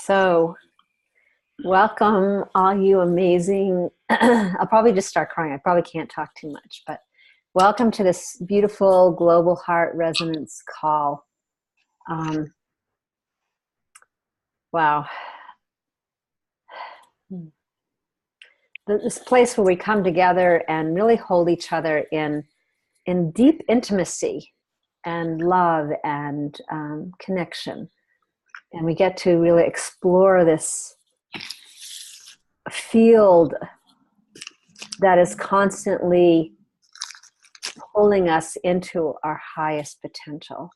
So, welcome, all you amazing. I'll probably just start crying. I probably can't talk too much, but welcome to this beautiful Global Heart Resonance call. Wow. This place where we come together and really hold each other in deep intimacy and love and connection. And we get to really explore this field that is constantly pulling us into our highest potential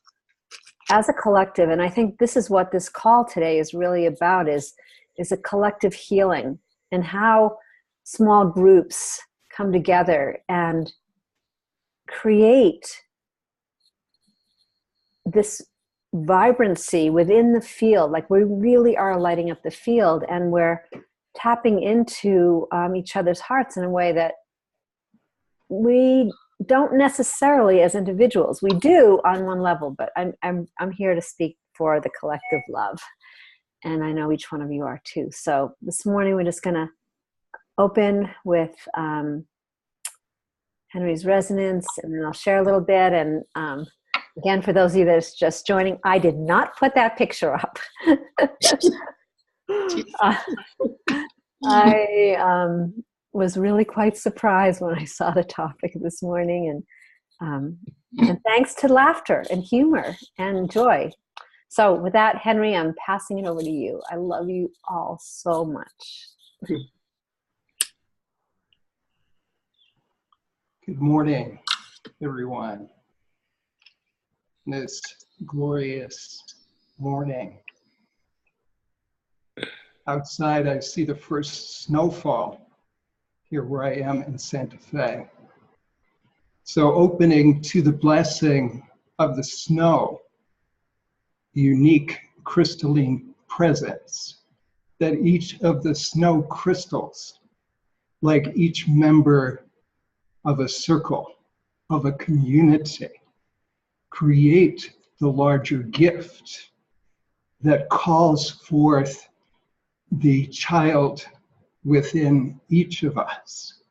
as a collective. And I think this is what this call today is really about, is a collective healing, and how small groups come together and create this vibrancy within the field. Like, we really are lighting up the field, and we're tapping into each other's hearts in a way that we don't necessarily as individuals. We do on one level, but I'm here to speak for the collective love, and I know each one of you are too. So this morning we're just going to open with Henry's resonance, and then I'll share a little bit. And again, for those of you that are just joining, I did not put that picture up. I was really quite surprised when I saw the topic this morning, and thanks to laughter and humor and joy. So with that, Henry, I'm passing it over to you. I love you all so much. Good morning, everyone. This glorious morning. Outside, I see the first snowfall here where I am in Santa Fe. So opening to the blessing of the snow, the unique crystalline presence that each of the snow crystals, like each member of a circle, of a community, create the larger gift that calls forth the child within each of us,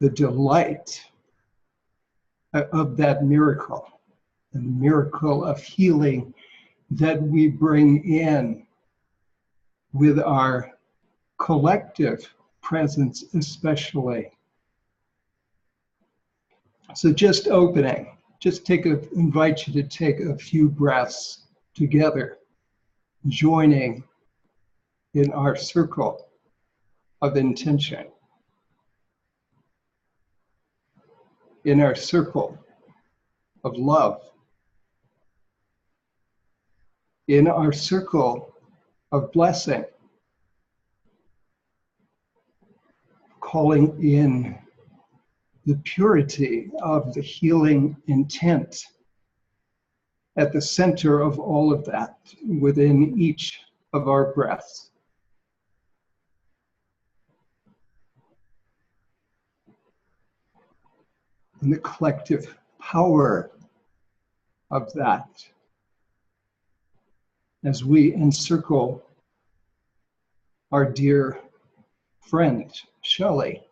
the delight of that miracle, the miracle of healing that we bring in with our collective presence especially. So just opening, invite you to take a few breaths together, joining in our circle of intention, in our circle of love, in our circle of blessing, calling in the purity of the healing intent at the center of all of that within each of our breaths. And the collective power of that as we encircle our dear friend, Shelley,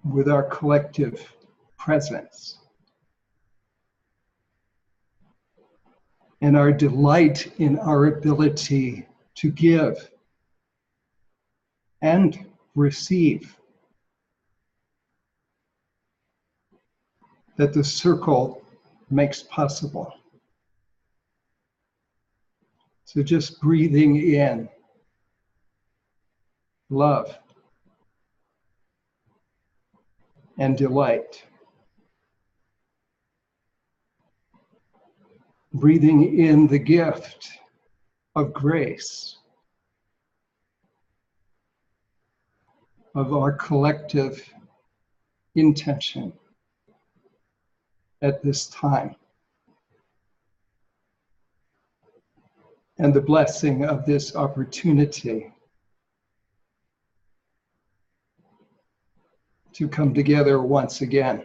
with our collective presence. And our delight in our ability to give and receive, that the circle makes possible. So just breathing in love and delight. Breathing in the gift of grace, of our collective intention at this time. And the blessing of this opportunity to come together once again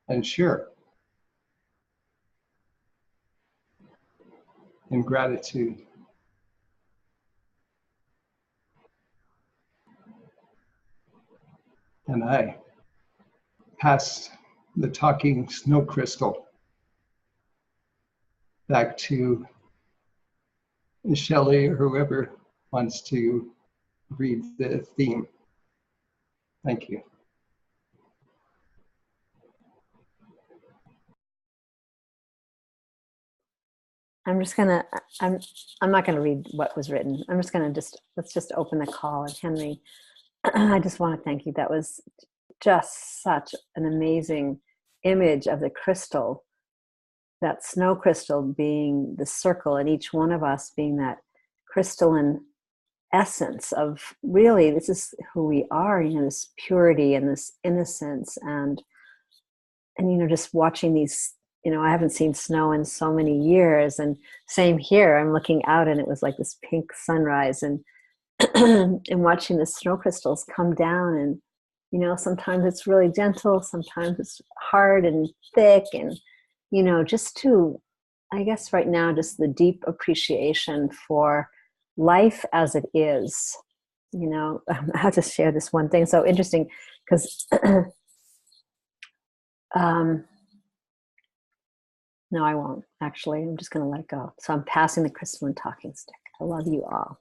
and share. in gratitude. And I pass the talking snow crystal back to Shelley or whoever wants to read the theme. Thank you. I'm not gonna read what was written. I'm just gonna let's just open the call. And Henry, I just want to thank you. That was just such an amazing image of the crystal, that snow crystal being the circle, and each one of us being that crystalline essence of really, this is who we are, this purity and this innocence, and just watching these, I haven't seen snow in so many years, and same here. I'm looking out and it was like this pink sunrise, and and watching the snow crystals come down, and sometimes it's really gentle, sometimes it's hard and thick, and just to, I guess right now, just the deep appreciation for life as it is. I'll just share this one thing. So interesting, because no, I won't actually. I'm just going to let it go. So I'm passing the crystalline talking stick. I love you all.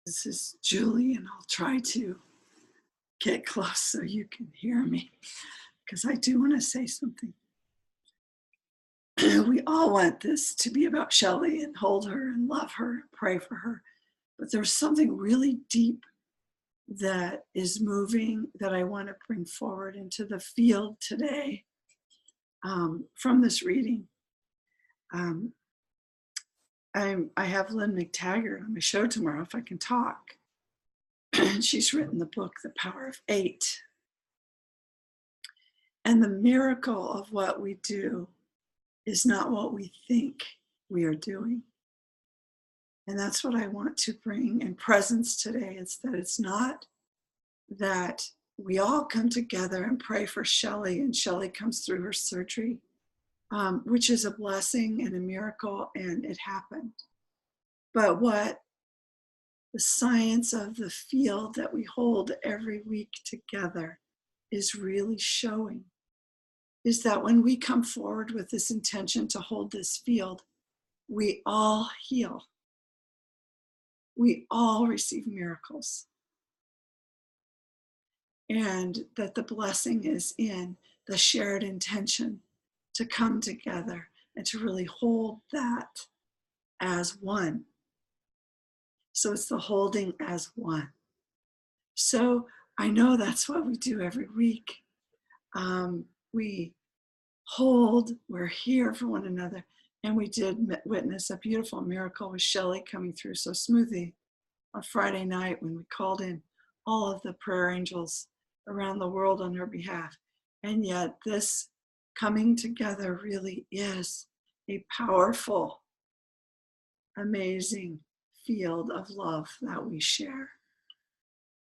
This is Julie, and I'll try to get close so you can hear me, because I do want to say something. We all want this to be about Shelley and hold her and love her and pray for her. But there's something really deep that is moving that I want to bring forward into the field today from this reading. I have Lynn McTaggart on my show tomorrow, if I can talk. And she's written the book, The Power of Eight. And the miracle of what we do is not what we think we are doing. And that's what I want to bring in presence today. It's that it's not that we all come together and pray for Shelley, and Shelley comes through her surgery, which is a blessing and a miracle, and it happened. But what the science of the field that we hold every week together is really showing is that when we come forward with this intention to hold this field, we all heal. We all receive miracles. And that the blessing is in the shared intention to come together and to really hold that as one. So it's the holding as one. So I know that's what we do every week. We hold, we're here for one another. And we did witness a beautiful miracle with Shelley coming through so smoothly on Friday night when we called in all of the prayer angels around the world on her behalf. And yet this coming together really is a powerful, amazing field of love that we share.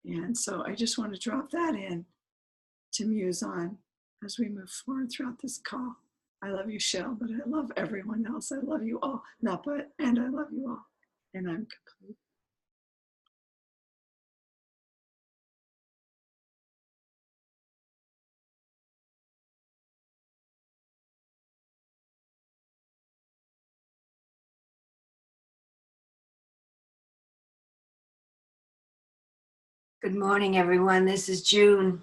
And so I just want to drop that in to muse on as we move forward throughout this call. I love you, Shell, but I love everyone else. I love you all. Not but, and I love you all. And I'm complete. Good morning, everyone. This is June.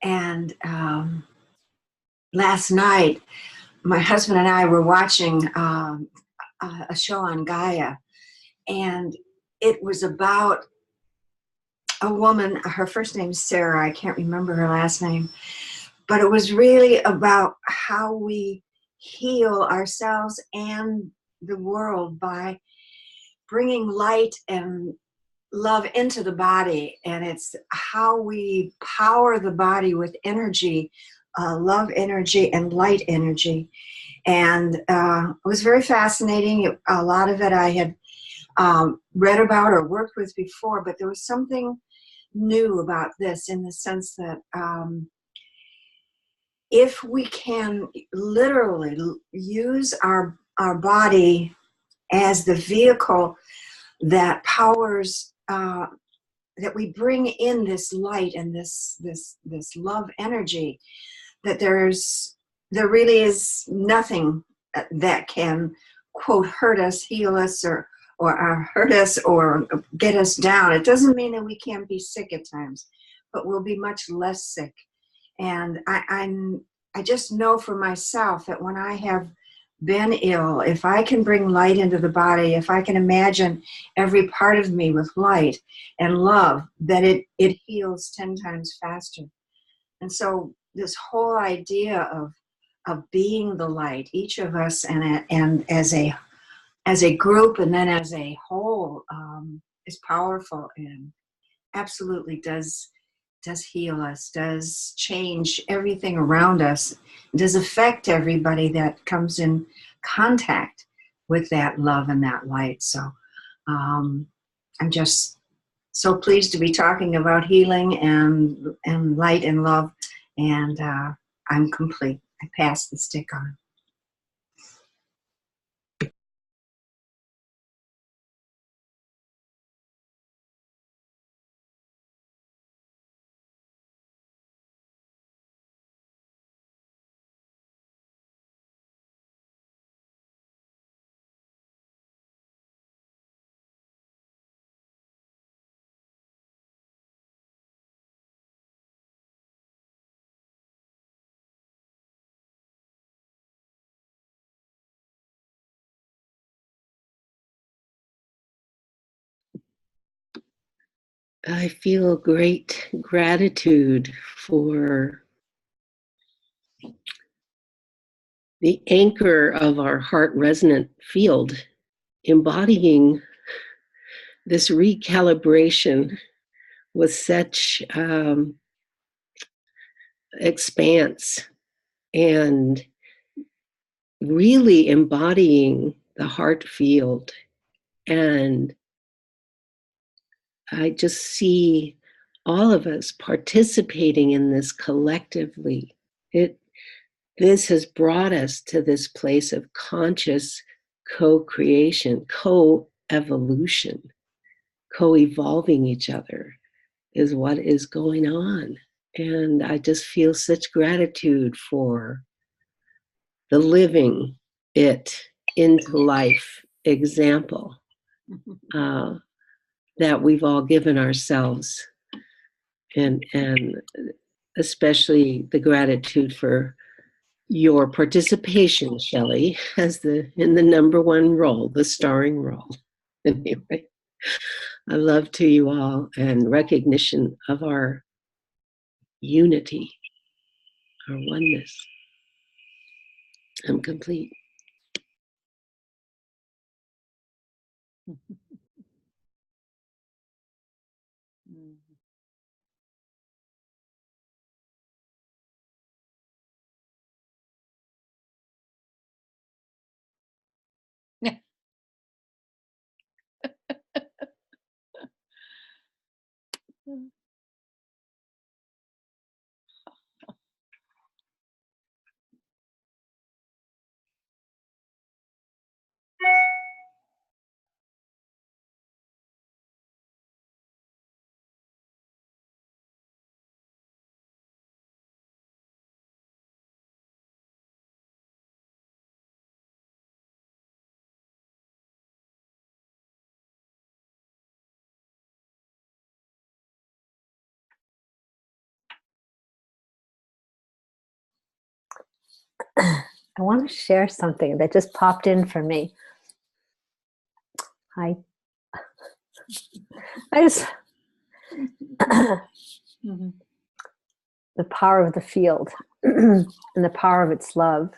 And last night, my husband and I were watching a show on Gaia. And it was about a woman. Her first name's Sarah. I can't remember her last name. But it was really about how we heal ourselves and the world by bringing light and love into the body, and it's how we power the body with energy, love energy and light energy. And it was very fascinating. A lot of it I had read about or worked with before, but there was something new about this in the sense that if we can literally use our body as the vehicle that powers, that we bring in this light and this love energy, that there really is nothing that can, quote, hurt us, heal us, or hurt us or get us down. It doesn't mean that we can't be sick at times, but we'll be much less sick. And I just know for myself that when I have been ill, if I can bring light into the body, if I can imagine every part of me with light and love, that it heals 10 times faster. And so this whole idea of being the light, each of us, and as a group and then as a whole, is powerful and absolutely does heal us, does change everything around us, does affect everybody that comes in contact with that love and that light. So I'm just so pleased to be talking about healing and light and love, and I'm complete. I pass the stick on. I feel great gratitude for the anchor of our heart resonant field, embodying this recalibration with such expanse, and really embodying the heart field. And I just see all of us participating in this collectively. This has brought us to this place of conscious co-creation, co-evolution, co-evolving each other is what is going on. And I just feel such gratitude for the living it into life example that we've all given ourselves, and especially the gratitude for your participation, Shelley, as in the number one role, the starring role. Anyway, I love to you all, and recognition of our unity, our oneness. I'm complete. I want to share something that just popped in for me. I just the power of the field and the power of its love.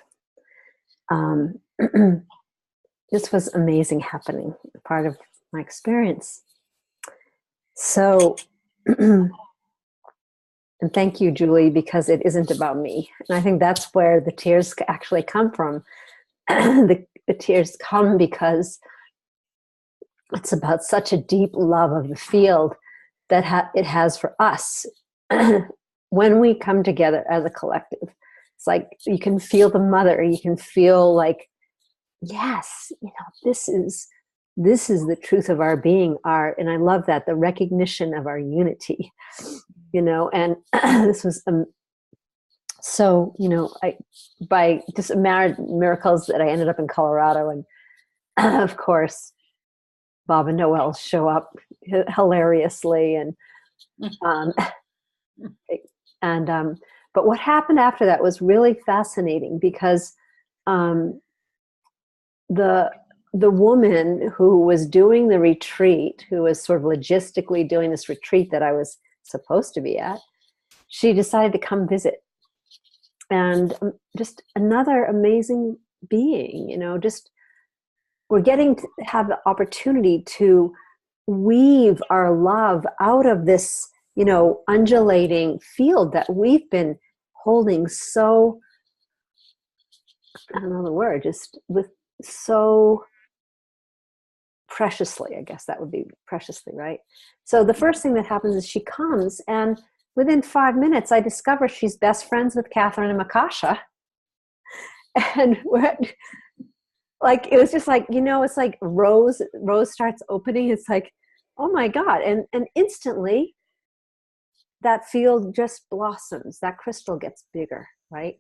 This was amazing happening, part of my experience. So, and thank you, Julie, because it isn't about me. And I think that's where the tears actually come from. the tears come because it's about such a deep love of the field that it has for us. When we come together as a collective, it's like you can feel the mother, you can feel like, yes, this is the truth of our being, and I love that, the recognition of our unity, and this was so, by just miracles that I ended up in Colorado, and of course Bob and Noel show up hilariously, but what happened after that was really fascinating, because the woman who was doing the retreat, who was sort of logistically doing this retreat that I was supposed to be at, she decided to come visit. And just another amazing being, just we're getting to have the opportunity to weave our love out of this, undulating field that we've been holding so, I don't know the word, just with so preciously, I guess that would be preciously, right? So the first thing that happens is she comes, and within 5 minutes, I discover she's best friends with Catherine and Makasha. And it was just like, it's like Rose starts opening. It's like, oh my God. And instantly that field just blossoms. That crystal gets bigger, right?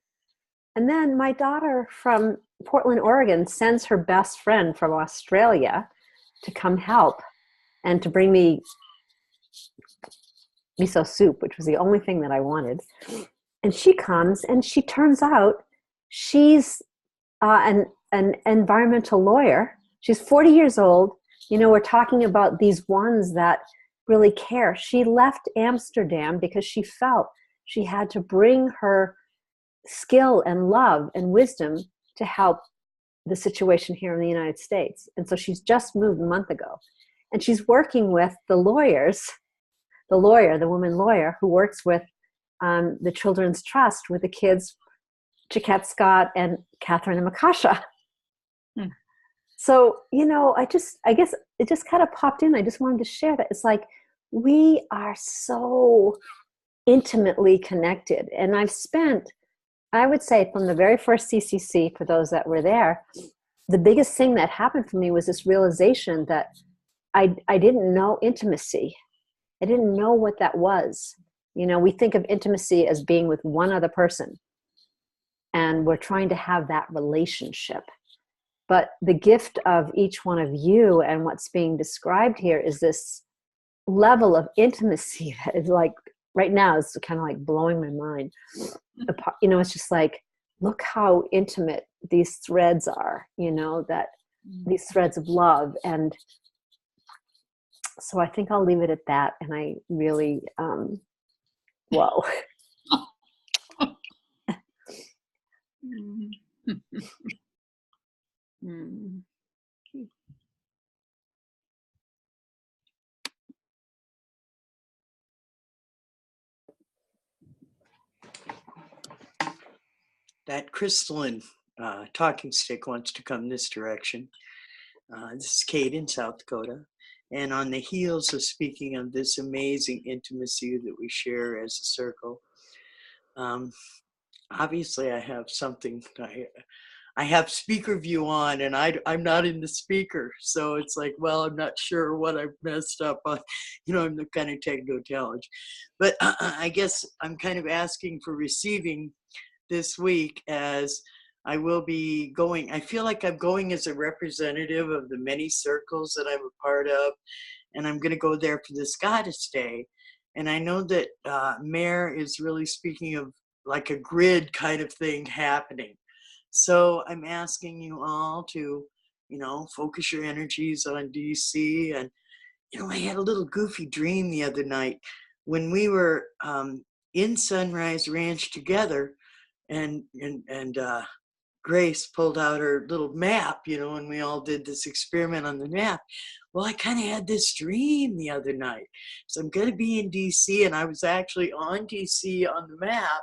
And then my daughter from Portland, Oregon sends her best friend from Australia to come help and to bring me miso soup, which was the only thing that I wanted. And she comes, and she turns out she's an environmental lawyer. She's 40 years old. We're talking about these ones that really care. She left Amsterdam because she felt she had to bring her skill and love and wisdom to help the situation here in the United States. And so she's just moved a month ago. And she's working with the woman lawyer who works with the Children's Trust with the kids, Chiquette Scott and Catherine and Makasha. So, I guess it just kind of popped in. I just wanted to share that. It's like, we are so intimately connected. And I've spent, I would say, from the very first CCC, for those that were there, the biggest thing that happened for me was this realization that I didn't know intimacy. I didn't know what that was. We think of intimacy as being with one other person, and we're trying to have that relationship. But the gift of each one of you and what's being described here is this level of intimacy that is like, right now, it's kind of like blowing my mind. It's just like, look how intimate these threads are, that these threads of love. And so I think I'll leave it at that. And I really, whoa. That crystalline talking stick wants to come this direction. This is Kate in South Dakota. And on the heels of speaking of this amazing intimacy that we share as a circle, obviously I have something, I have speaker view on, and I'm not in the speaker. So it's like, well, I'm not sure what I've messed up on. I'm the kind of techno challenge. But I guess I'm kind of asking for receiving this week, as I will be going. I feel like I'm going as a representative of the many circles that I'm a part of, and I'm going to go there for this Goddess Day. And I know that Mare is really speaking of like a grid kind of thing happening. So I'm asking you all to, focus your energies on DC. And, I had a little goofy dream the other night when we were in Sunrise Ranch together, and Grace pulled out her little map, and we all did this experiment on the map. Well, I kind of had this dream the other night. So I'm going to be in DC, and I was actually on DC on the map.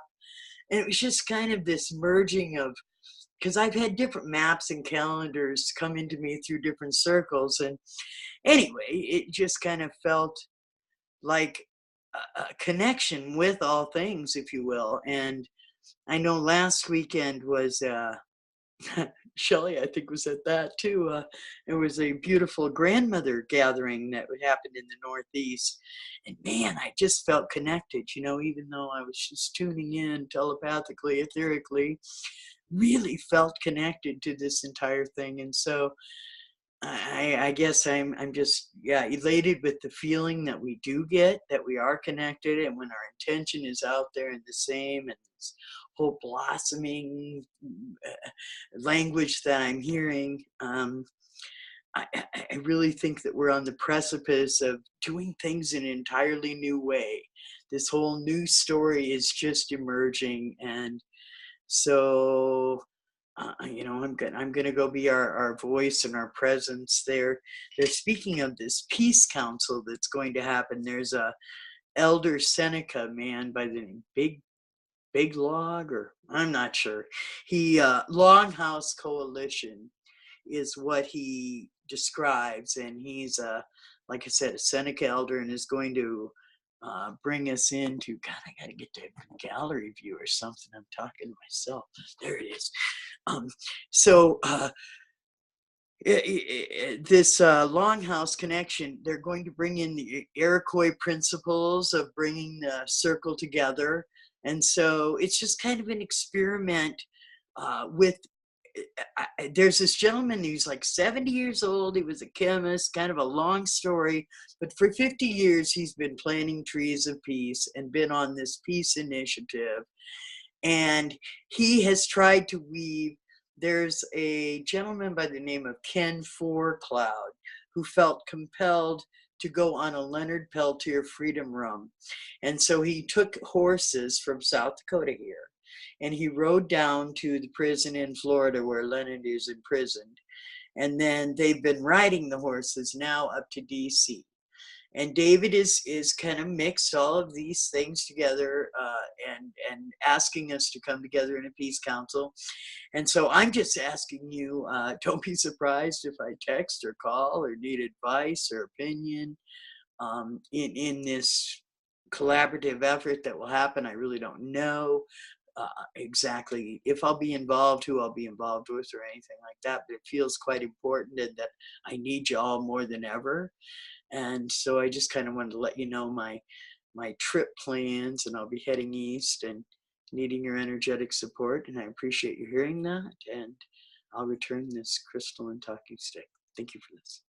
And it was just kind of this merging of because I've had different maps and calendars come into me through different circles. And anyway, it just kind of felt like a connection with all things, if you will. And I know last weekend was Shelley, I think, was at that too. It was a beautiful grandmother gathering that happened in the Northeast. And man, I just felt connected, you know, even though I was just tuning in telepathically, etherically, really felt connected to this entire thing. And so I guess I'm just, yeah, elated with the feeling that we do get, that we are connected, and when our intention is out there and the same, and this whole blossoming language that I'm hearing, I really think that we're on the precipice of doing things in an entirely new way. This whole new story is just emerging, and so you know, I'm gonna go be our voice and our presence there. They're speaking of this peace council that's going to happen. There's a elder Seneca man by the name Big Log, or I'm not sure. He Longhouse Coalition is what he describes, and he's like I said, a Seneca elder, and is going to bring us into, God, I gotta get to gallery view or something. I'm talking to myself. There it is. So this Longhouse connection, they're going to bring in the Iroquois principles of bringing the circle together. And so it's just kind of an experiment with, there's this gentleman who's like 70 years old. He was a chemist, kind of a long story, but for 50 years, he's been planting trees of peace and been on this peace initiative. And he has tried to weave, there's a gentleman by the name of Ken Forecloud who felt compelled to go on a Leonard Peltier freedom run. And so he took horses from South Dakota here, and he rode down to the prison in Florida where Leonard is imprisoned. And then they've been riding the horses now up to DC. And David is kind of mixed all of these things together and asking us to come together in a peace council. And so I'm just asking you, don't be surprised if I text or call or need advice or opinion in this collaborative effort that will happen. I really don't know exactly if I'll be involved, who I'll be involved with, or anything like that, but it feels quite important, and that I need you all more than ever. And so I just kind of wanted to let you know my trip plans, and I'll be heading east and needing your energetic support. And I appreciate you hearing that. And I'll return this crystal and talking stick. Thank you for this.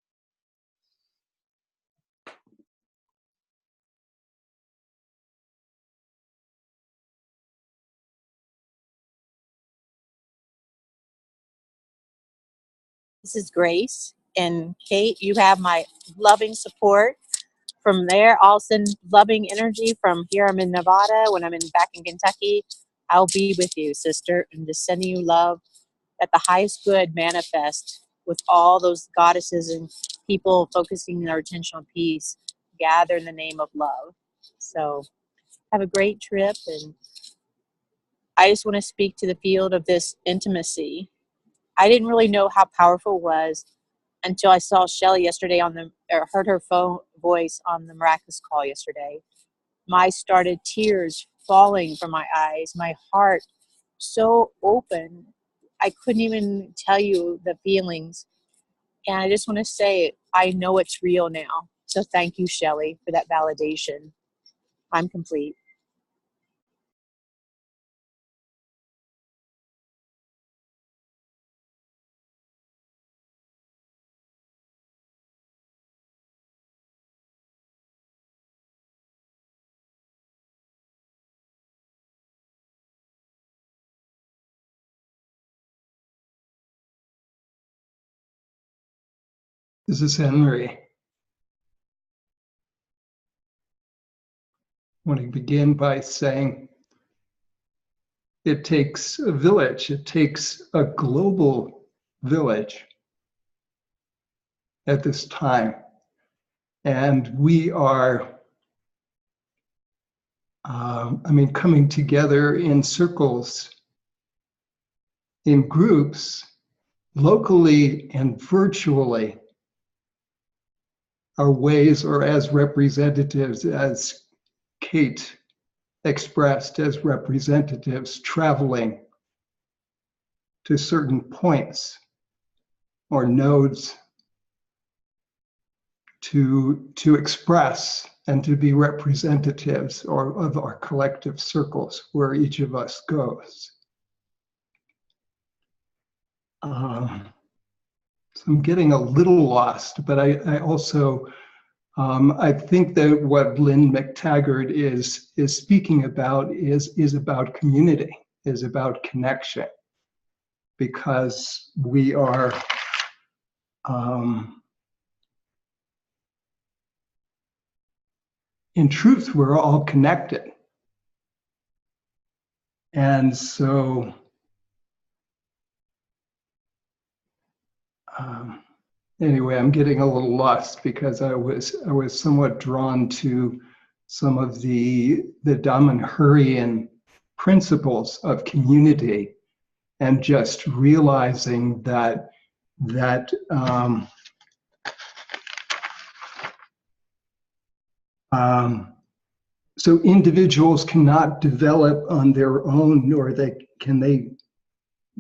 This is Grace. And Kate, you have my loving support. From there, I'll send loving energy from here. I'm in Nevada. When I'm back in Kentucky, I'll be with you, sister, and just sending you love, that the highest good manifest with all those goddesses and people focusing their attention on peace, gather in the name of love. So have a great trip. And I just want to speak to the field of this intimacy. I didn't really know how powerful it was until I saw Shelley yesterday or heard her phone voice on the miraculous call yesterday. My started tears falling from my eyes, my heart so open. I couldn't even tell you the feelings. And I just want to say, I know it's real now. So thank you, Shelley, for that validation. I'm complete. This is Henry. I want to begin by saying it takes a village, it takes a global village at this time. And we are, coming together in circles in groups, locally and virtually, our ways, or as representatives, as Kate expressed, as representatives traveling to certain points or nodes to express and to be representatives or of our collective circles where each of us goes. So I'm getting a little lost, but I also, I think that what Lynn McTaggart is speaking about is about community, is about connection, because we are, in truth, we're all connected. And so, anyway, I'm getting a little lost because I was somewhat drawn to some of the Damanhurian principles of community, and just realizing that so individuals cannot develop on their own, nor can they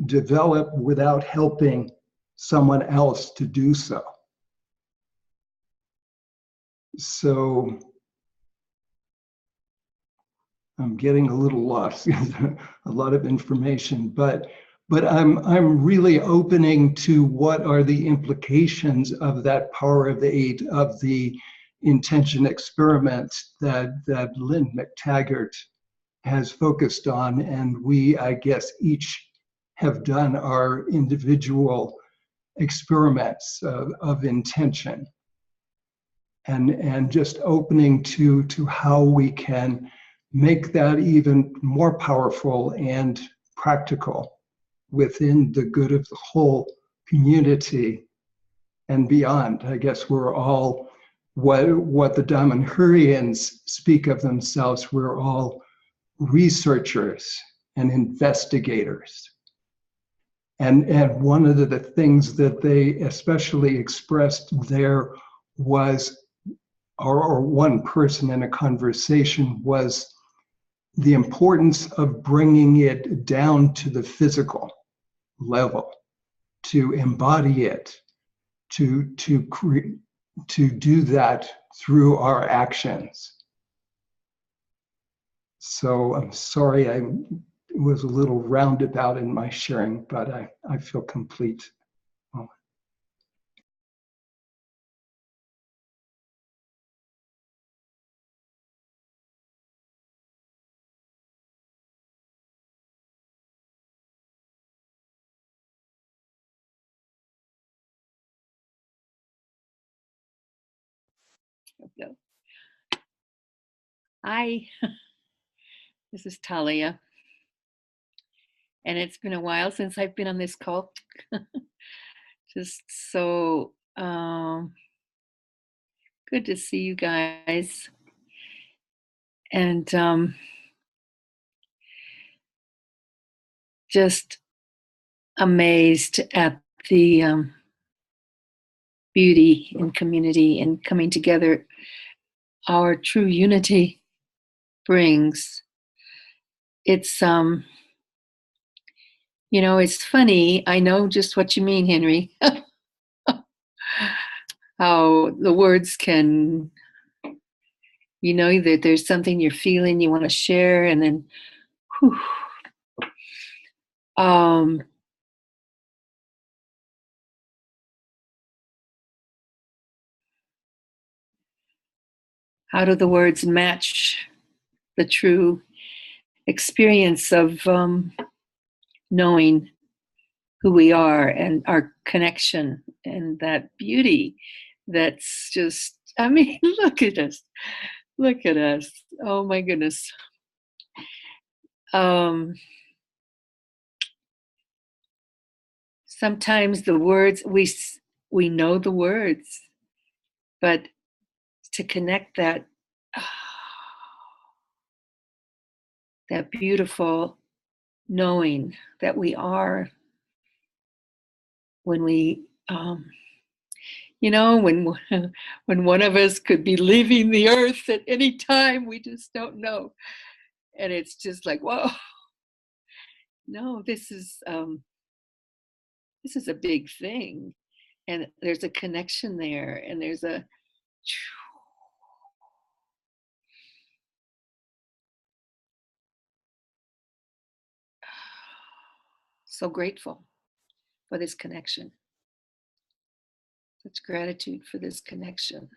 develop without helping someone else to do so. So I'm getting a little lost, a lot of information, but I'm really opening to what are the implications of that power of the eight, of the intention experiments that Lynn McTaggart has focused on, and we, I guess, each have done our individual experiments of intention, and just opening to how we can make that even more powerful and practical within the good of the whole community and beyond. I guess we're all, what the Damanhurians speak of themselves, we're all researchers and investigators. And one of the things that they especially expressed there was, or one person in a conversation, was the importance of bringing it down to the physical level, to embody it, to do that through our actions. So I'm sorry I was a little roundabout in my sharing, but I feel complete. Hello. Hi, this is Talia, and it's been a while since I've been on this call. Just so good to see you guys, and just amazed at the beauty in community and coming together our true unity brings. It's you know, it's funny, I know just what you mean, Henry. How the words can, you know, that there's something you're feeling you want to share, and then whew, how do the words match the true experience of knowing who we are and our connection and that beauty that's just, I mean, look at us. Look at us. Oh my goodness. Sometimes the words, we know the words, but to connect that, that beautiful knowing that we are when we, you know, when when one of us could be leaving the earth at any time, we just don't know. And it's just like, whoa, no, this is a big thing. And there's a connection there, and there's a so grateful for this connection. Such gratitude for this connection.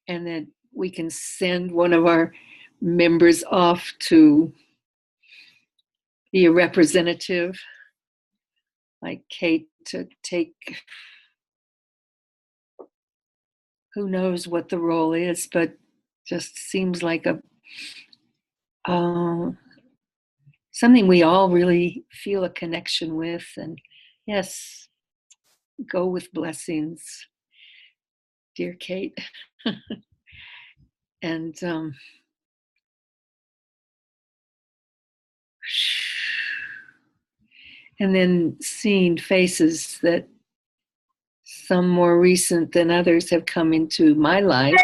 And that we can send one of our members off to be a representative, like Kate, to take, who knows what the role is, but just seems like a something we all really feel a connection with. And yes, go with blessings, dear Kate. And then seeing faces that some more recent than others have come into my life,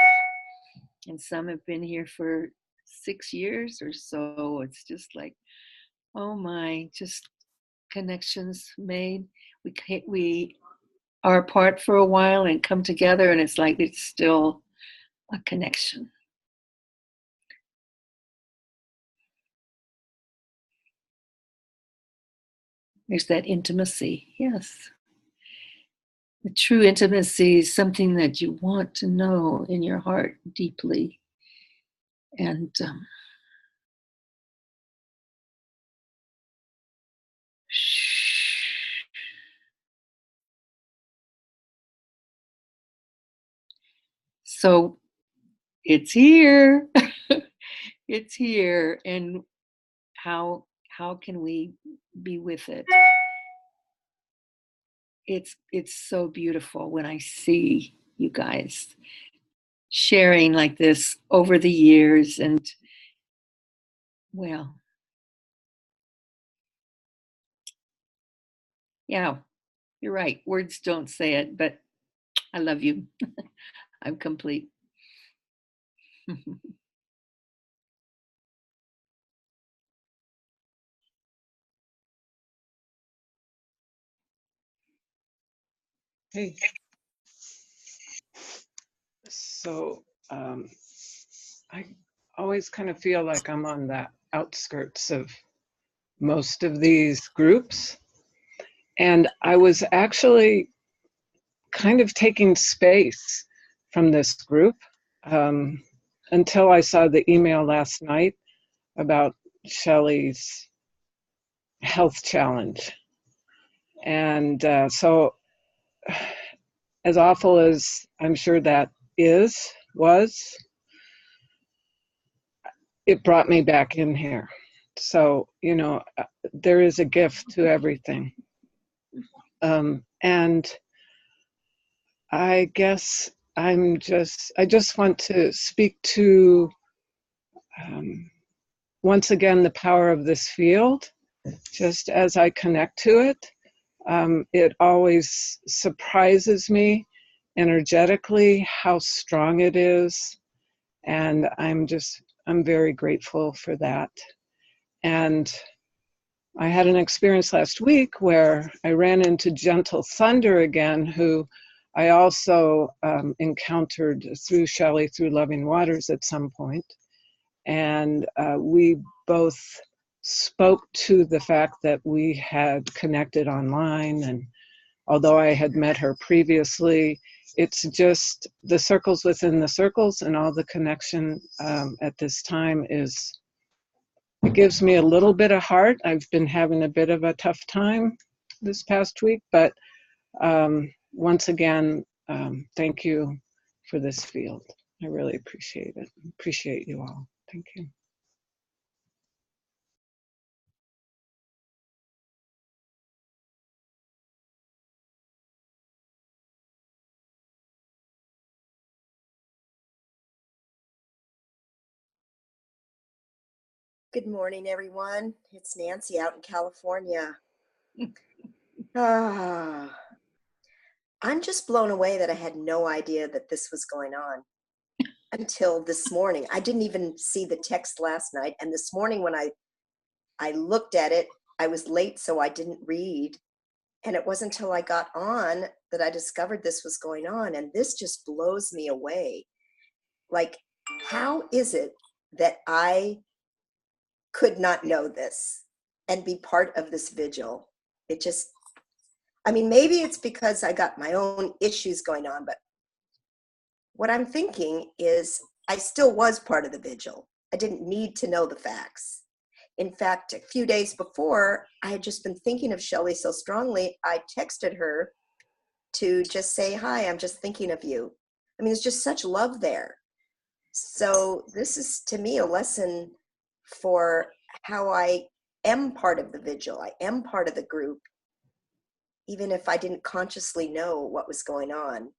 and some have been here for 6 years or so. It's just like, oh my, just connections made. We are apart for a while and come together, and it's like it's still a connection. There's that intimacy, yes. The true intimacy is something that you want to know in your heart deeply. And so it's here. It's here. And how can we be with it? It's so beautiful when I see you guys sharing like this over the years. And well, yeah, you're right. Words don't say it, but I love you. I'm complete. Hey. So I always kind of feel like I'm on the outskirts of most of these groups. And I was actually kind of taking space from this group until I saw the email last night about Shelley's health challenge. And so as awful as I'm sure that was, it brought me back in here. So, you know, there is a gift to everything. And I guess I just want to speak to, once again, the power of this field. Just as I connect to it, it always surprises me energetically how strong it is. And I'm very grateful for that. And I had an experience last week where I ran into Gentle Thunder again, who I also encountered through Shelley, through Loving Waters at some point. And we both spoke to the fact that we had connected online. And although I had met her previously, it's just the circles within the circles, and all the connection at this time it gives me a little bit of heart. I've been having a bit of a tough time this past week, but once again, thank you for this field. I really appreciate it. Appreciate you all. Thank you. Good morning, everyone. It's Nancy out in California. Ah, I'm just blown away that I had no idea that this was going on until this morning. I didn't even see the text last night. And this morning when I looked at it, I was late, so I didn't read. And it wasn't until I got on that I discovered this was going on. And this just blows me away. Like, how is it that I could not know this and be part of this vigil? It just, I mean, maybe it's because I got my own issues going on, but what I'm thinking is I still was part of the vigil. I didn't need to know the facts. In fact, a few days before, I had just been thinking of Shelley so strongly, I texted her to just say, hi, I'm just thinking of you. I mean, there's just such love there. So this is, to me, a lesson for how I am part of the vigil. I am part of the group, even if I didn't consciously know what was going on.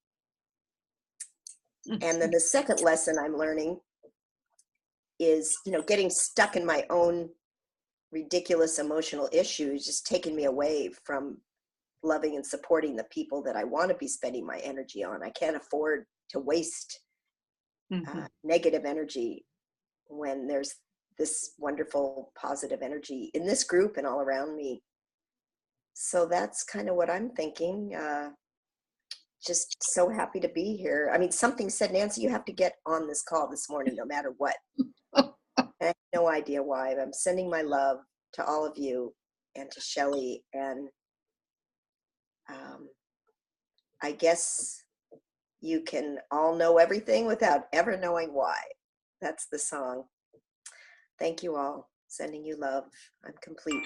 And then the second lesson I'm learning is, getting stuck in my own ridiculous emotional issues, just taking me away from loving and supporting the people that I want to be spending my energy on. I can't afford to waste negative energy when there's this wonderful positive energy in this group and all around me. So that's kind of what I'm thinking. Just so happy to be here. I mean, something said, Nancy, you have to get on this call this morning, no matter what. I have no idea why, but I'm sending my love to all of you and to Shelley. And I guess you can all know everything without ever knowing why. That's the song. Thank you all. Sending you love. I'm complete.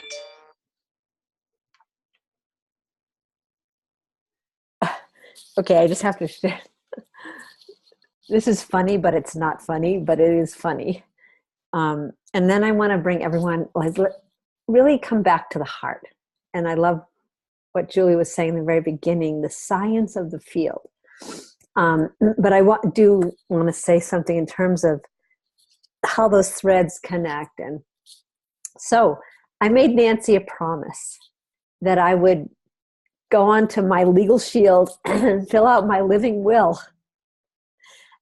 Okay, I just have to share. This is funny, but it's not funny, but it is funny. And then I want to bring everyone, really come back to the heart. And I love what Julie was saying in the very beginning, the science of the field. But I do want to say something in terms of how those threads connect. And so I made Nancy a promise that I would go on to my legal shield and fill out my living will.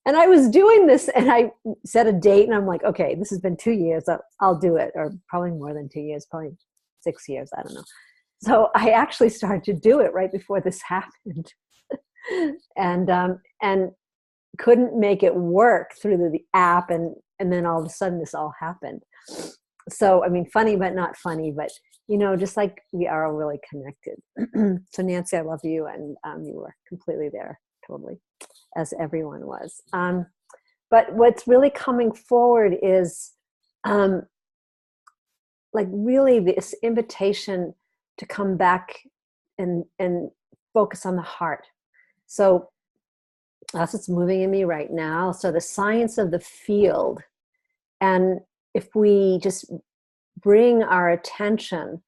And I was doing this, and I set a date, and I'm like, okay, this has been 2 years. I'll do it, or probably more than 2 years, probably 6 years. I don't know. So I actually started to do it right before this happened, and couldn't make it work through the app, and then all of a sudden this all happened. So I mean, funny but not funny, but just like we are all really connected. So Nancy, I love you, and you were completely there, totally, as everyone was. But what's really coming forward is really this invitation to come back and focus on the heart. So that's what's moving in me right now. So the science of the field, and if we just bring our attention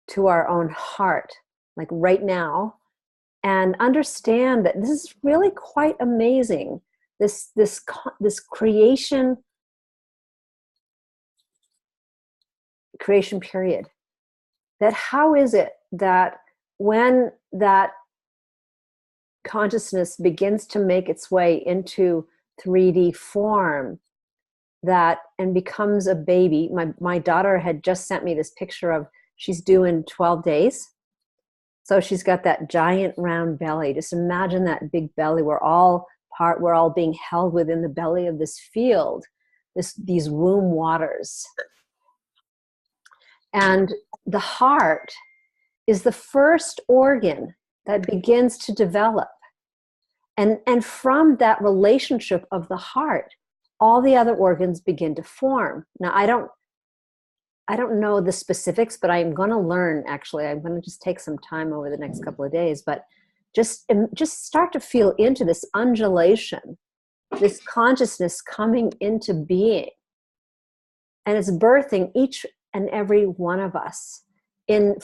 to our own heart, like right now, and understand that this is really quite amazing. This creation period. That how is it that when that consciousness begins to make its way into 3D form, and becomes a baby. My daughter had just sent me this picture of, she's due in 12 days. So she's got that giant round belly. Just imagine that big belly. We're all being held within the belly of this field, these womb waters. And the heart is the first organ that begins to develop. And from that relationship of the heart, all the other organs begin to form. Now, I don't know the specifics, but I'm going to learn, actually. I'm going to just take some time over the next couple of days, but just start to feel into this undulation, this consciousness coming into being. And it's birthing each and every one of us in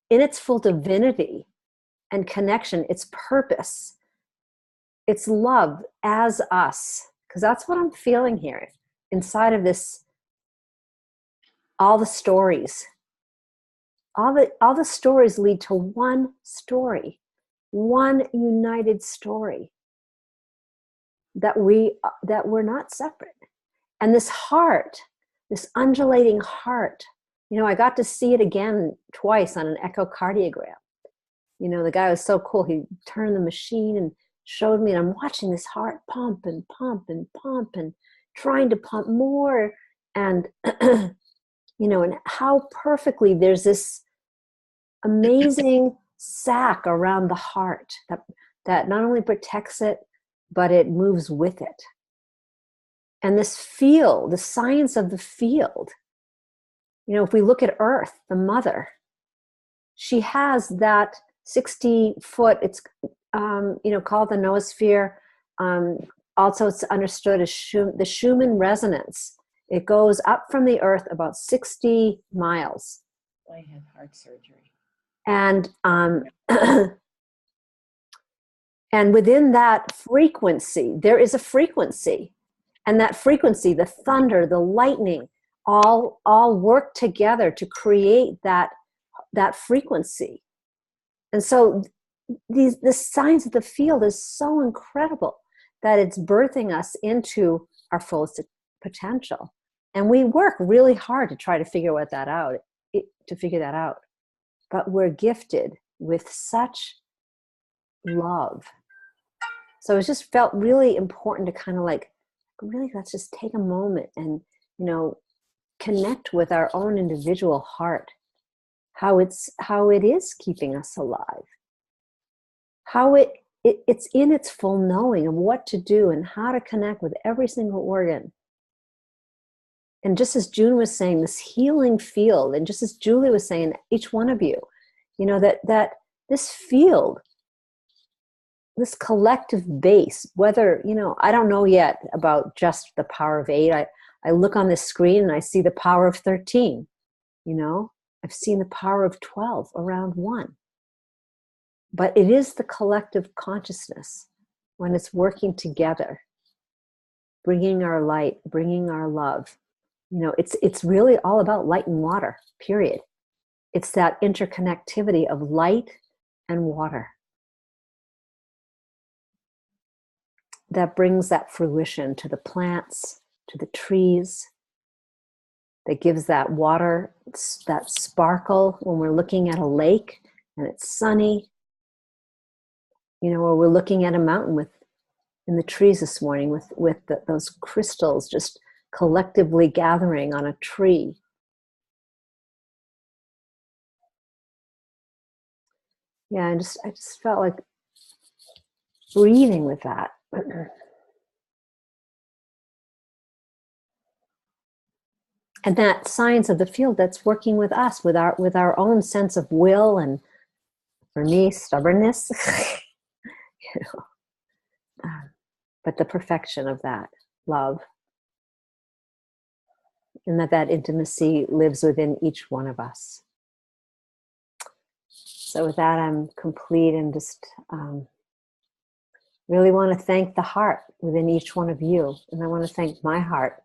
its full divinity and connection, its purpose, its love as us. Because that's what I'm feeling here inside of this, all the stories all the stories lead to one story, one united story, that we're not separate. And this heart, this undulating heart, you know, I got to see it again twice on an echocardiogram. You know, the guy was so cool. He turned the machine and showed me, and I'm watching this heart pump and pump and pump and trying to pump more. And, you know, and how perfectly there's this amazing sac around the heart that not only protects it, but it moves with it. And this field, the science of the field, you know, if we look at Earth, the mother, she has that 60-foot, it's, you know, called the noosphere. Also, it's understood as the Schumann resonance. It goes up from the Earth about 60 miles. I had heart surgery. And and within that frequency, there is a frequency. And that frequency, the thunder, the lightning, all work together to create that frequency. And so the science of the field is so incredible that it's birthing us into our fullest potential. And we work really hard to try to figure that out. But we're gifted with such love. So it just felt really important to kind of like, really, let's just take a moment and, you know, connect with our own individual heart, how it is keeping us alive, how it's in its full knowing of what to do and how to connect with every single organ. And just as June was saying, this healing field, and just as Julie was saying, each one of you, you know, that this field, this collective base, whether, you know, I don't know yet about just the power of 8. I look on this screen and I see the power of 13, you know, I've seen the power of 12 around 1. But it is the collective consciousness when it's working together, bringing our light, bringing our love. You know, it's really all about light and water, period. It's that interconnectivity of light and water that brings that fruition to the plants, to the trees, that gives that water, that sparkle when we're looking at a lake and it's sunny. You know, or we're looking at a mountain in the trees this morning with those crystals just collectively gathering on a tree. Yeah, I just felt like breathing with that. And that science of the field that's working with us, with our own sense of will, and for me, stubbornness, you know, but the perfection of that love, and that intimacy lives within each one of us. So with that, I'm complete, and just really want to thank the heart within each one of you. And I want to thank my heart,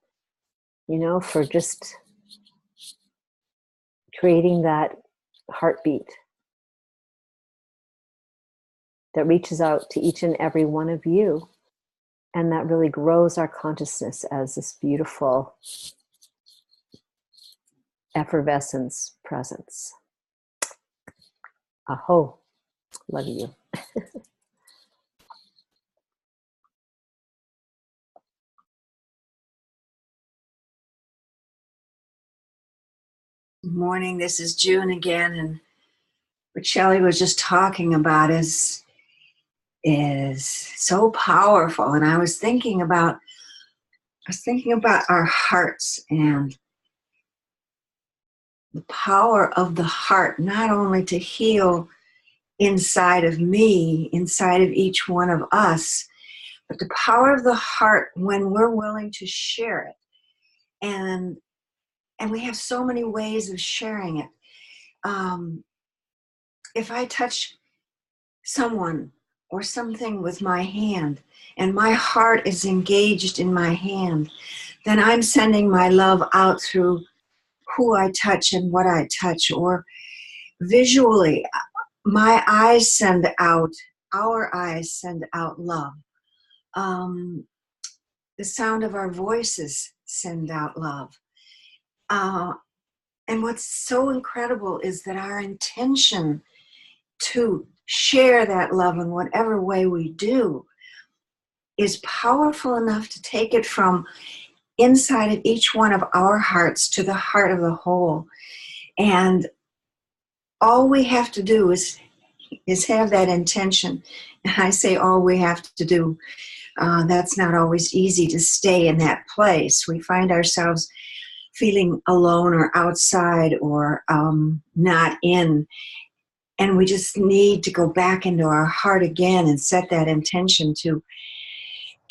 you know, for just creating that heartbeat that reaches out to each and every one of you, and that really grows our consciousness as this beautiful effervescence presence. Aho, love you. Good morning, this is June again, and what Shelley was just talking about is so powerful. And I was thinking about our hearts and the power of the heart, not only to heal inside of me, inside of each one of us, but the power of the heart when we're willing to share it. And we have so many ways of sharing it. If I touch someone or something with my hand and my heart is engaged in my hand, then I'm sending my love out through who I touch and what I touch. Or visually, my eyes send out, our eyes send out love. The sound of our voices send out love. And what's so incredible is that our intention to share that love in whatever way we do is powerful enough to take it from inside of each one of our hearts to the heart of the whole. And all we have to do is have that intention. And I say all we have to do. That's not always easy to stay in that place. We find ourselves feeling alone or outside or not in. And we just need to go back into our heart again and set that intention to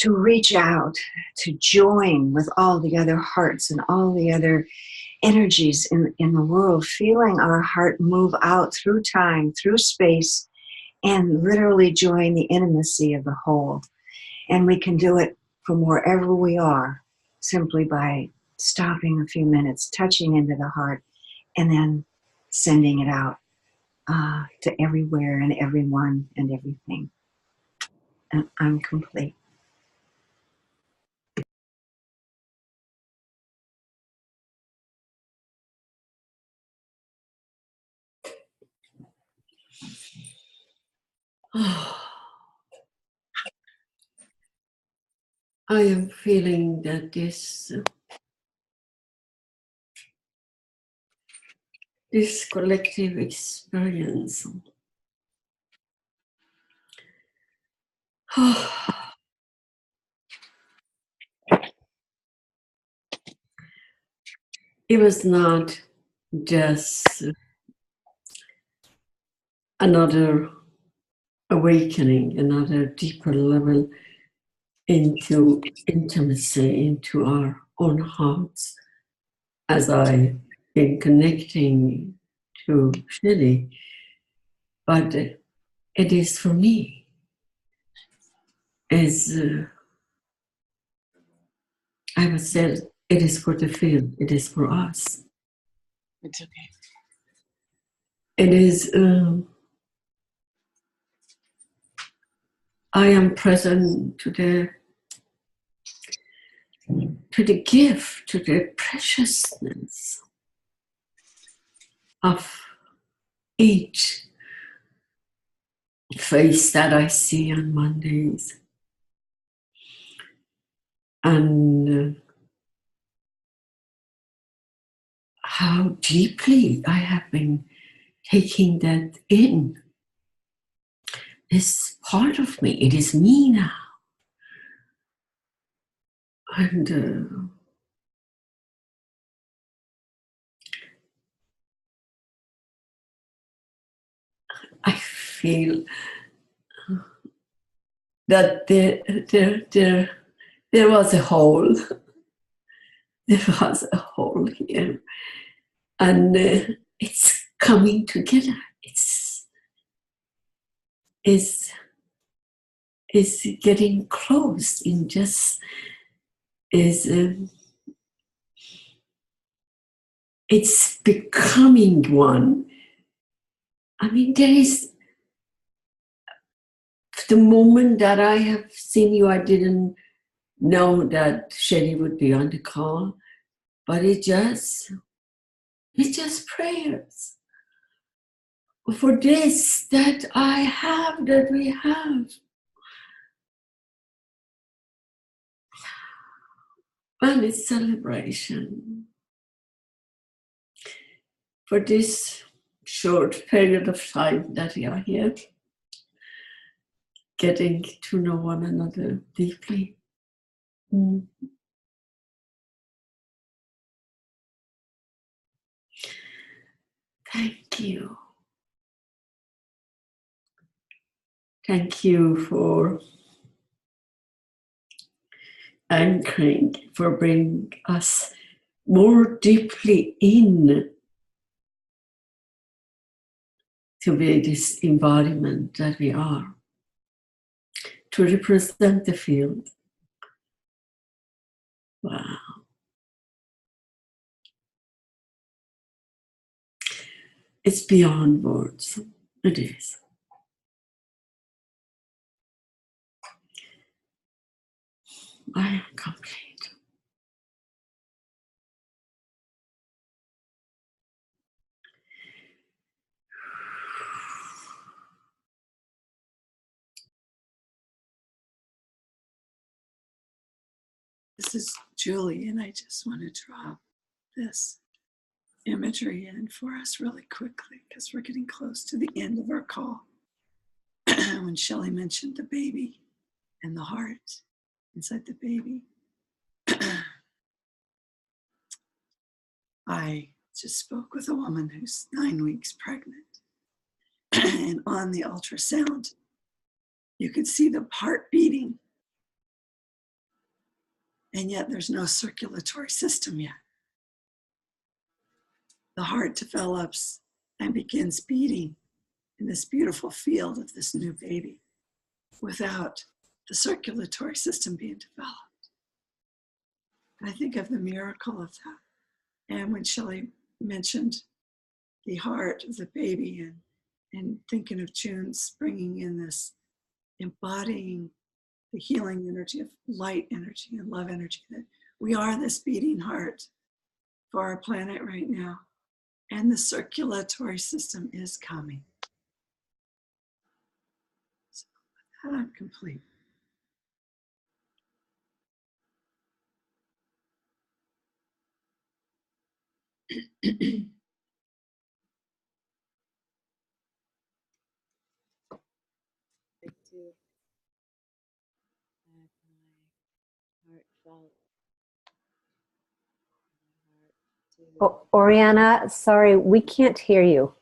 reach out, to join with all the other hearts and all the other energies in the world, feeling our heart move out through time, through space, and literally join the intimacy of the whole. And we can do it from wherever we are, simply by stopping a few minutes, touching into the heart, and then sending it out to everywhere and everyone and everything. And I'm complete. I am feeling that this collective experience it was not just another awakening, another deeper level into intimacy, into our own hearts, as I've been connecting to Shelley, but it is for me, as I was said, it is for the field, it is for us. It's okay. It is, I am present to the gift, to the preciousness of each face that I see on Mondays. And how deeply I have been taking that in. This part of me, it is me now. And I feel that there was a hole. There was a hole here. And it's coming together. It's getting close in just it's becoming one. I mean, there is the moment that I have seen you, I didn't know that Shelley would be on the call, but it's just prayers for this that I have, that we have. And it's celebration for this short period of time that we are here, getting to know one another deeply. Thank you. Thank you for anchoring, for bringing us more deeply in to be this embodiment that we are, to represent the field. Wow. It's beyond words. It is. I am complete. This is Julie, and I just want to drop this imagery in for us really quickly because we're getting close to the end of our call. When Shelley mentioned the baby and the heart inside the baby, I just spoke with a woman who's 9 weeks pregnant. And on the ultrasound, you could see the heart beating. And yet there's no circulatory system yet. The heart develops and begins beating in this beautiful field of this new baby without the circulatory system being developed. And I think of the miracle of that. And when Shelley mentioned the heart of the baby and thinking of June's bringing in this, embodying the healing energy of light energy and love energy, that we are this beating heart for our planet right now. And the circulatory system is coming. So with that, I'm complete. Like to add my heartfelt heart to Oriana, sorry, we can't hear you.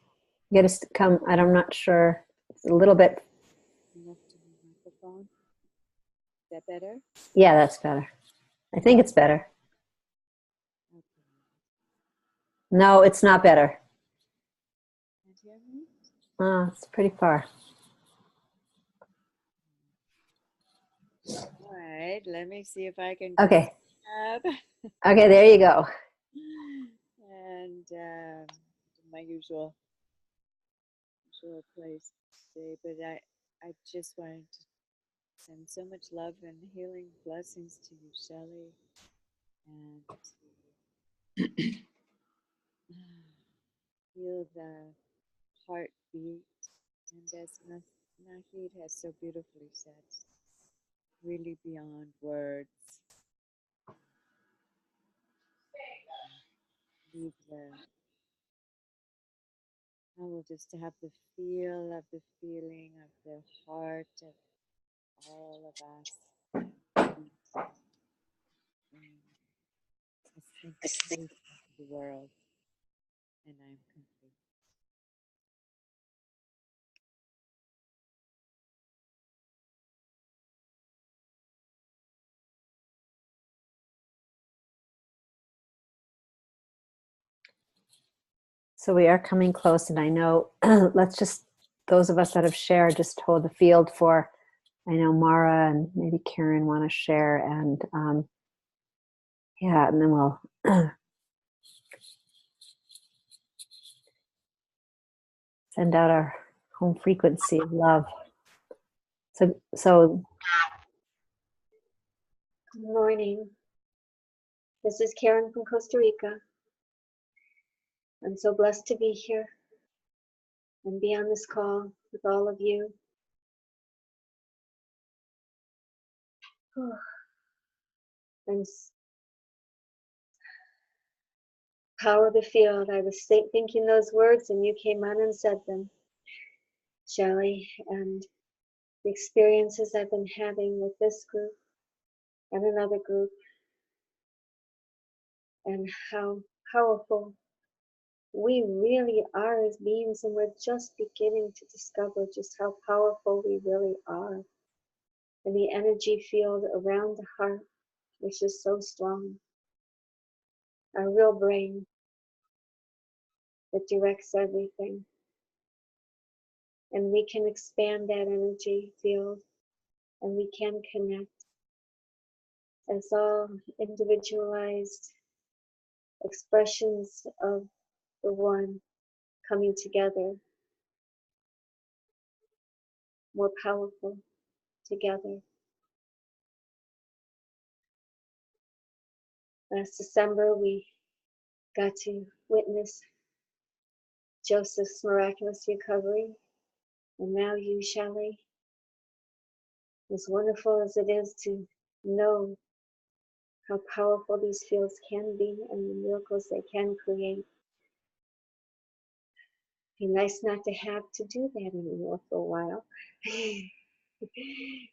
You gotta come, I'm not sure. It's a little bit. enough to the microphone. Is that better? Yeah, that's better. I think it's better. Okay. No, it's not better. Can't hear me? Oh, it's pretty far. All right, let me see if I can Okay. grab Okay, there you go. and my usual place today. But I just wanted to send so much love and healing blessings to you, Shelley, and to feel the heartbeat. And as Nahid has so beautifully said, really beyond words. Leave I will just have the feel of the feeling of the heart of all of us. I think the world, and I'm complete. So we are coming close, and I know, let's just, those of us that have shared, just hold the field for, I know Mara and maybe Karen want to share, and yeah, and then we'll send out our home frequency of love. So Good morning. This is Karen from Costa Rica. I'm so blessed to be here and be on this call with all of you. Power of the field. I was thinking those words and you came on and said them, Shelley, and the experiences I've been having with this group and another group, and how powerful we really are as beings, and we're just beginning to discover just how powerful we really are. And the energy field around the heart, which is so strong. Our real brain that directs everything. And we can expand that energy field, and we can connect as all individualized expressions of the one coming together, more powerful together. Last December, we got to witness Joseph's miraculous recovery, and now you, Shelley. As wonderful as it is to know how powerful these fields can be and the miracles they can create, be nice not to have to do that anymore for a while.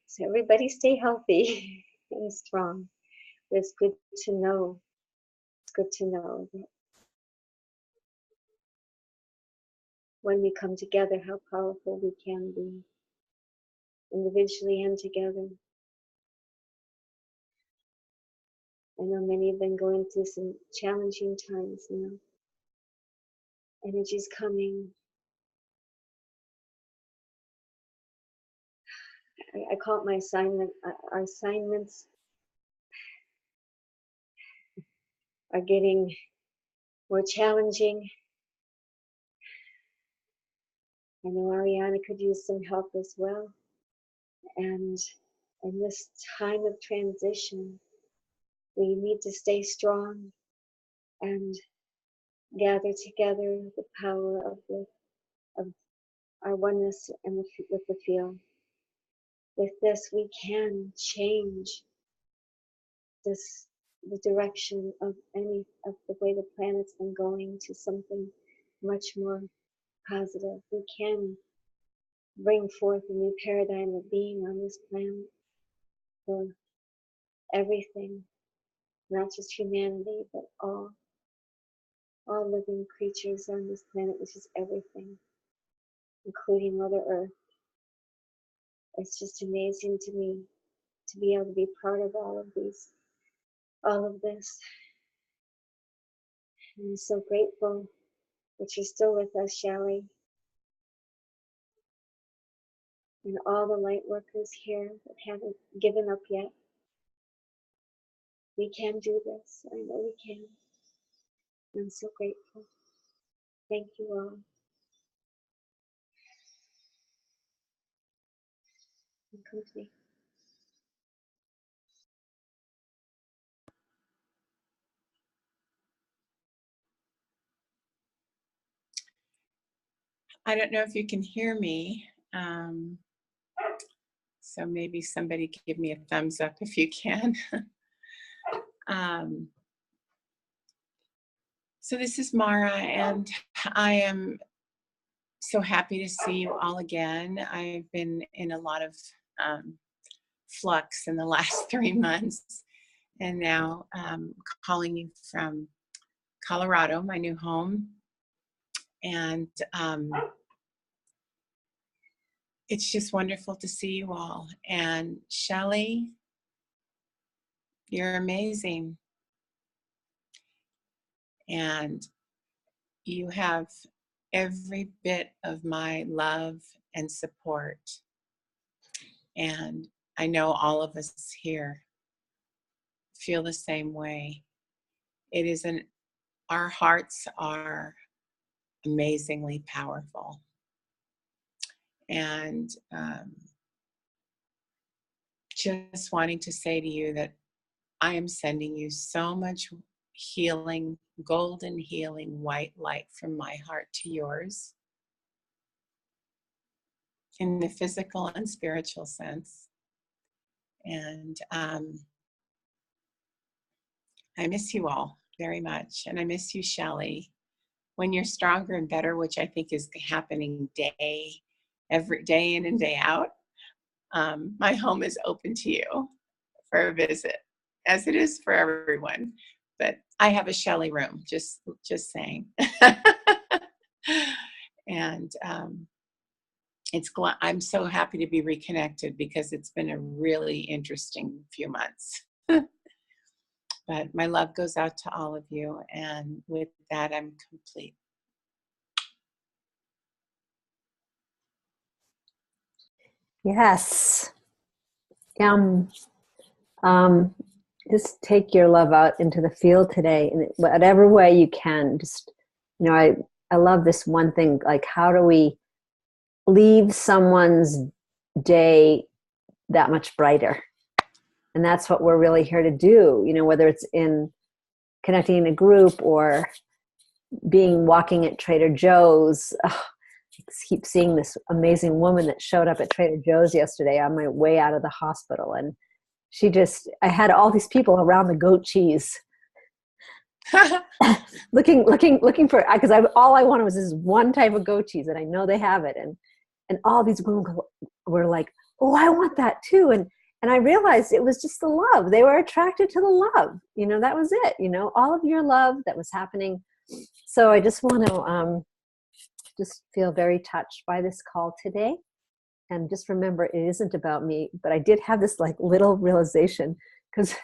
So everybody stay healthy and strong. But it's good to know. It's good to know that when we come together, how powerful we can be, individually and together. I know many have been going through some challenging times now. Energy's coming. I call it my assignment. Our assignments are getting more challenging. I know Ariana could use some help as well. And in this time of transition, we need to stay strong and gather together the power of our oneness and with the field. With this, we can change the direction of of the way the planet's been going to something much more positive. We can bring forth a new paradigm of being on this planet for everything, not just humanity, but all living creatures on this planet, which is everything, including Mother Earth. It's just amazing to me to be able to be part of all of this. And I'm so grateful that you're still with us, Shelley, and all the light workers here that haven't given up yet. We can do this. I know we can. I'm so grateful. Thank you all. I'm complete. I don't know if you can hear me. So maybe somebody give me a thumbs up if you can. So this is Mara, and I am so happy to see you all again. I've been in a lot of flux in the last 3 months, and now calling you from Colorado, my new home. And it's just wonderful to see you all. And Shelley, you're amazing. And you have every bit of my love and support. And I know all of us here feel the same way. It is our hearts are amazingly powerful. And just wanting to say to you that I am sending you so much healing, golden healing white light from my heart to yours in the physical and spiritual sense. And I miss you all very much. And I miss you, Shelley. When you're stronger and better, which I think is happening every day in and day out, my home is open to you for a visit, as it is for everyone. But I have a Shelley room, just saying. And I'm so happy to be reconnected because it's been a really interesting few months. But my love goes out to all of you. And with that, I'm complete. Yes. Just take your love out into the field today in whatever way you can. Just, I love this one thing, like, how do we leave someone's day that much brighter? And that's what we're really here to do, you know, whether it's in connecting in a group or walking at Trader Joe's. Oh, I keep seeing this amazing woman that showed up at Trader Joe's yesterday on my way out of the hospital. And I had all these people around the goat cheese looking for, because all I wanted was this one type of goat cheese, and I know they have it. And all these women were like, oh, I want that too. And I realized it was just the love. They were attracted to the love. You know, that was it. You know, all of your love that was happening. So I just want to just feel very touched by this call today. And just remember, it isn't about me. But I did have this like little realization, because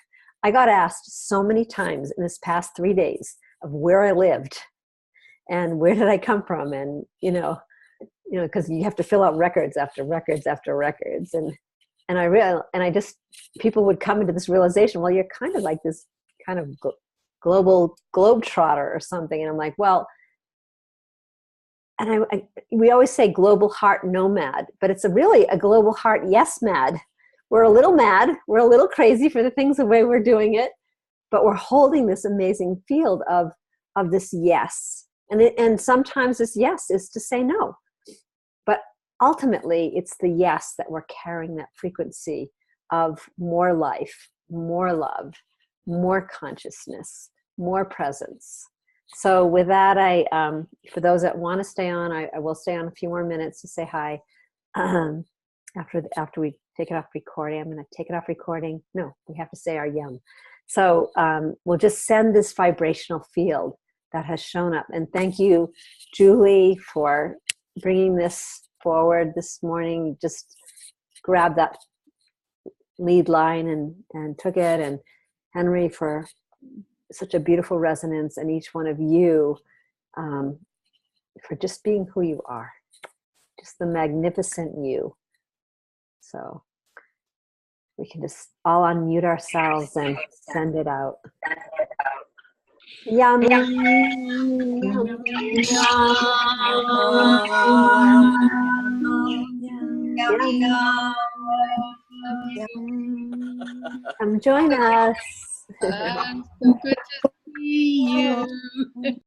I got asked so many times in this past 3 days of where I lived and where did I come from. And, you know, because you have to fill out records after records after records. And I just, people would come into this realization, well, you're kind of like this kind of global globetrotter or something. And I'm like, well, and we always say global heart nomad, but it's really a global heart yes mad. We're a little mad, we're a little crazy for the things the way we're doing it, but we're holding this amazing field of this yes. And sometimes this yes is to say no. But ultimately, it's the yes that we're carrying, that frequency of more life, more love, more consciousness, more presence. So with that, for those that want to stay on, I will stay on a few more minutes to say hi. After we take it off recording, I'm going to take it off recording. No, we have to say our yum. So we'll just send this vibrational field that has shown up. And thank you, Julie, for bringing this forward this morning. Just grabbed that lead line and took it. And Henry for such a beautiful resonance, and each one of you for just being who you are, just the magnificent you. So we can just all unmute ourselves and send it out. Yum, yum, yum, yum, Come join us. So good to see you.